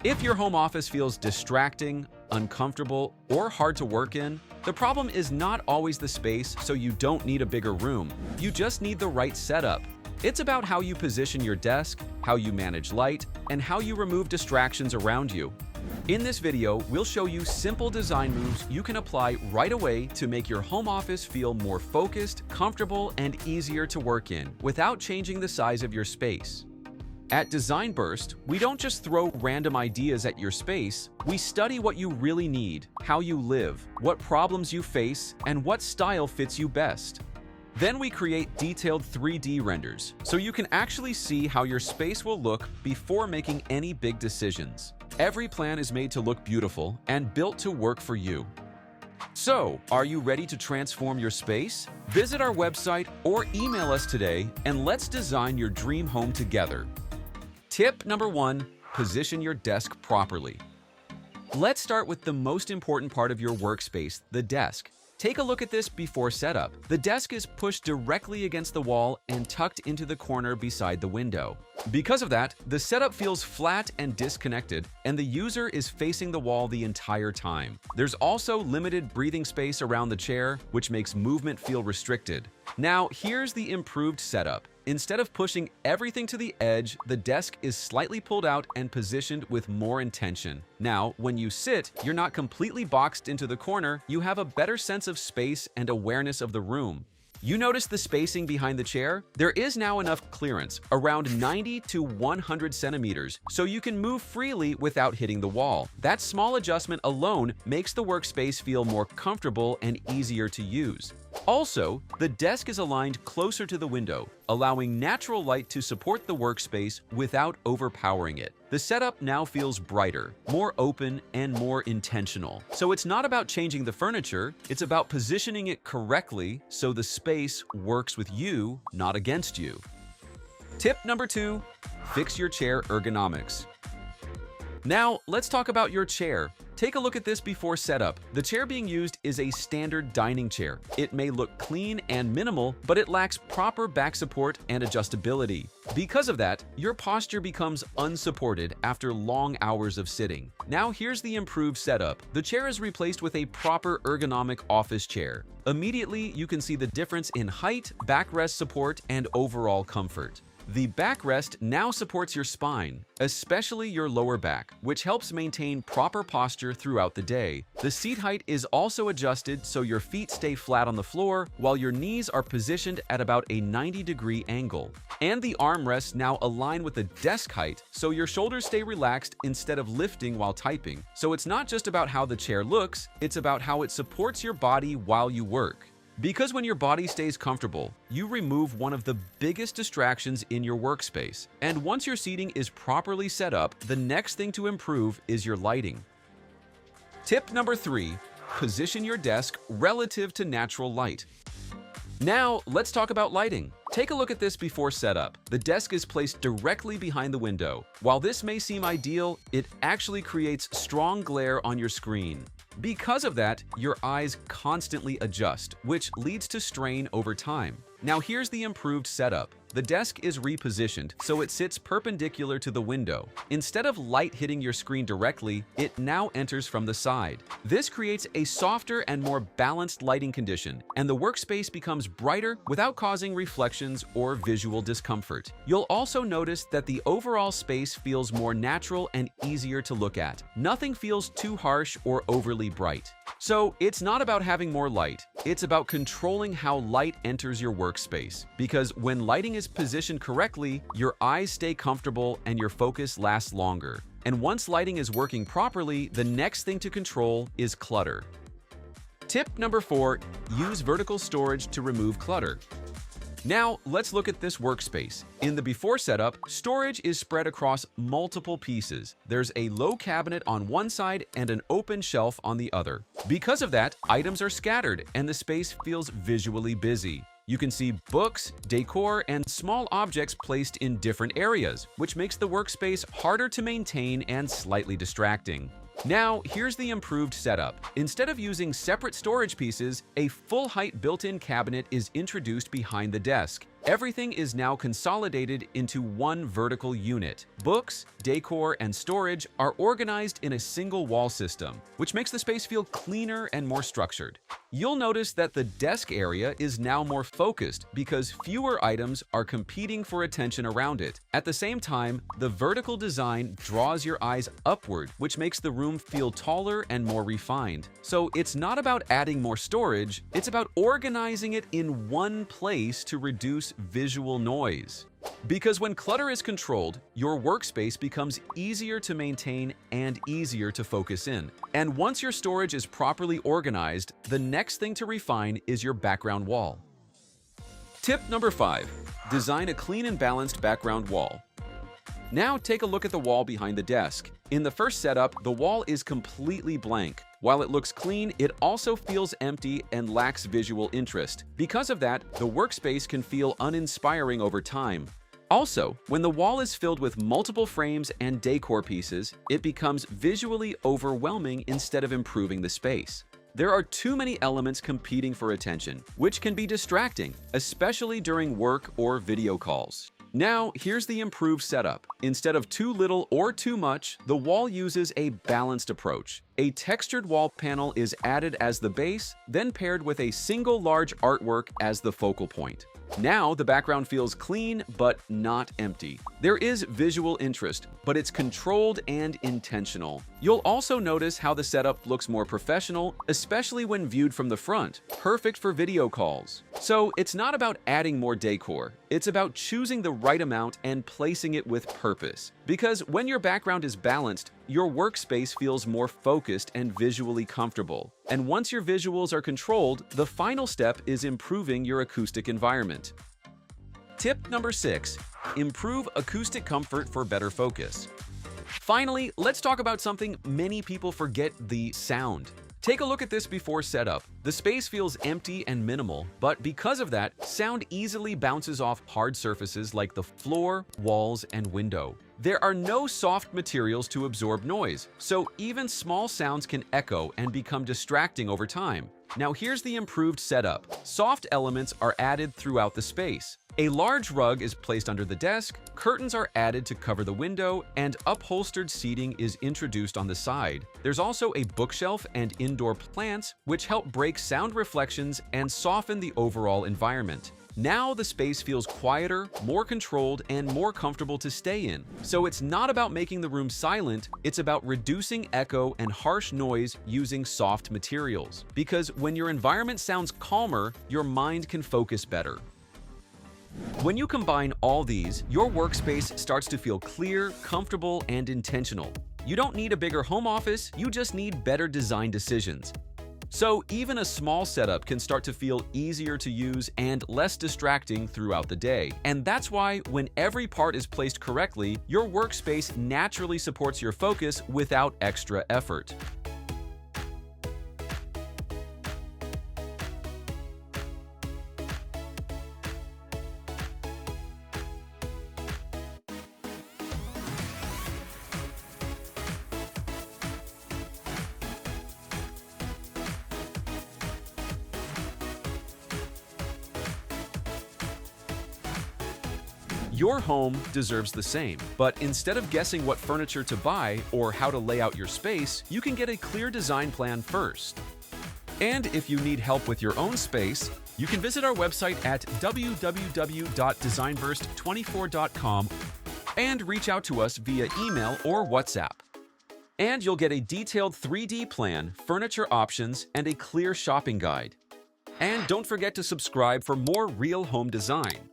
If your home office feels distracting, uncomfortable, or hard to work in, the problem is not always the space, so you don't need a bigger room. You just need the right setup. It's about how you position your desk, how you manage light, and how you remove distractions around you. In this video, we'll show you simple design moves you can apply right away to make your home office feel more focused, comfortable, and easier to work in without changing the size of your space. At Design Burst, we don't just throw random ideas at your space, we study what you really need, how you live, what problems you face, and what style fits you best. Then we create detailed 3D renders, so you can actually see how your space will look before making any big decisions. Every plan is made to look beautiful and built to work for you. So, are you ready to transform your space? Visit our website or email us today and let's design your dream home together. Tip number 1, position your desk properly. Let's start with the most important part of your workspace, the desk. Take a look at this before setup. The desk is pushed directly against the wall and tucked into the corner beside the window. Because of that, the setup feels flat and disconnected, and the user is facing the wall the entire time. There's also limited breathing space around the chair, which makes movement feel restricted. Now, here's the improved setup. Instead of pushing everything to the edge, the desk is slightly pulled out and positioned with more intention. Now, when you sit, you're not completely boxed into the corner, you have a better sense of space and awareness of the room. You notice the spacing behind the chair? There is now enough clearance, around 90 to 100 centimeters, so you can move freely without hitting the wall. That small adjustment alone makes the workspace feel more comfortable and easier to use. Also, the desk is aligned closer to the window, allowing natural light to support the workspace without overpowering it. The setup now feels brighter, more open, and more intentional. So it's not about changing the furniture, it's about positioning it correctly so the space works with you, not against you. Tip number 2, fix your chair ergonomics. Now, let's talk about your chair. Take a look at this before setup. The chair being used is a standard dining chair. It may look clean and minimal, but it lacks proper back support and adjustability. Because of that, your posture becomes unsupported after long hours of sitting. Now here's the improved setup. The chair is replaced with a proper ergonomic office chair. Immediately, you can see the difference in height, backrest support, and overall comfort. The backrest now supports your spine, especially your lower back, which helps maintain proper posture throughout the day. The seat height is also adjusted so your feet stay flat on the floor while your knees are positioned at about a 90-degree angle. And the armrests now align with the desk height so your shoulders stay relaxed instead of lifting while typing. So it's not just about how the chair looks, it's about how it supports your body while you work. Because when your body stays comfortable, you remove one of the biggest distractions in your workspace. And once your seating is properly set up, the next thing to improve is your lighting. Tip number 3, position your desk relative to natural light. Now, let's talk about lighting. Take a look at this before setup. The desk is placed directly behind the window. While this may seem ideal, it actually creates strong glare on your screen. Because of that, your eyes constantly adjust, which leads to strain over time. Now here's the improved setup. The desk is repositioned so it sits perpendicular to the window. Instead of light hitting your screen directly, it now enters from the side. This creates a softer and more balanced lighting condition, and the workspace becomes brighter without causing reflections or visual discomfort. You'll also notice that the overall space feels more natural and easier to look at. Nothing feels too harsh or overly bright. So it's not about having more light, it's about controlling how light enters your workspace. Because when lighting is positioned correctly, your eyes stay comfortable and your focus lasts longer. And once lighting is working properly, the next thing to control is clutter. Tip number 4, use vertical storage to remove clutter. Now, let's look at this workspace. In the before setup, storage is spread across multiple pieces. There's a low cabinet on one side and an open shelf on the other. Because of that, items are scattered and the space feels visually busy. You can see books, decor, and small objects placed in different areas, which makes the workspace harder to maintain and slightly distracting. Now, here's the improved setup. Instead of using separate storage pieces, a full-height built-in cabinet is introduced behind the desk. Everything is now consolidated into one vertical unit. Books, decor, and storage are organized in a single wall system, which makes the space feel cleaner and more structured. You'll notice that the desk area is now more focused because fewer items are competing for attention around it. At the same time, the vertical design draws your eyes upward, which makes the room feel taller and more refined. So it's not about adding more storage, it's about organizing it in one place to reduce visual noise. Because when clutter is controlled, your workspace becomes easier to maintain and easier to focus in. And once your storage is properly organized, the next thing to refine is your background wall. Tip number 5. Design a clean and balanced background wall. Now take a look at the wall behind the desk. In the first setup, the wall is completely blank. While it looks clean, it also feels empty and lacks visual interest. Because of that, the workspace can feel uninspiring over time. Also, when the wall is filled with multiple frames and decor pieces, it becomes visually overwhelming instead of improving the space. There are too many elements competing for attention, which can be distracting, especially during work or video calls. Now, here's the improved setup. Instead of too little or too much, the wall uses a balanced approach. A textured wall panel is added as the base, then paired with a single large artwork as the focal point. Now, the background feels clean but not empty. There is visual interest, but it's controlled and intentional. You'll also notice how the setup looks more professional, especially when viewed from the front, perfect for video calls. So, it's not about adding more decor. It's about choosing the right amount and placing it with purpose. Because when your background is balanced, your workspace feels more focused and visually comfortable. And once your visuals are controlled, the final step is improving your acoustic environment. Tip number 6. Improve acoustic comfort for better focus. Finally, let's talk about something many people forget: the sound. Take a look at this before setup. The space feels empty and minimal, but because of that, sound easily bounces off hard surfaces like the floor, walls, and window. There are no soft materials to absorb noise, so even small sounds can echo and become distracting over time. Now here's the improved setup. Soft elements are added throughout the space. A large rug is placed under the desk, curtains are added to cover the window, and upholstered seating is introduced on the side. There's also a bookshelf and indoor plants, which help break sound reflections and soften the overall environment. Now the space feels quieter, more controlled, and more comfortable to stay in. So it's not about making the room silent, it's about reducing echo and harsh noise using soft materials. Because when your environment sounds calmer, your mind can focus better. When you combine all these, your workspace starts to feel clear, comfortable, and intentional. You don't need a bigger home office, you just need better design decisions. So even a small setup can start to feel easier to use and less distracting throughout the day. And that's why when every part is placed correctly, your workspace naturally supports your focus without extra effort. Your home deserves the same, but instead of guessing what furniture to buy or how to lay out your space, you can get a clear design plan first. And if you need help with your own space, you can visit our website at www.designburst24.com and reach out to us via email or WhatsApp. And you'll get a detailed 3D plan, furniture options, and a clear shopping guide. And don't forget to subscribe for more real home design.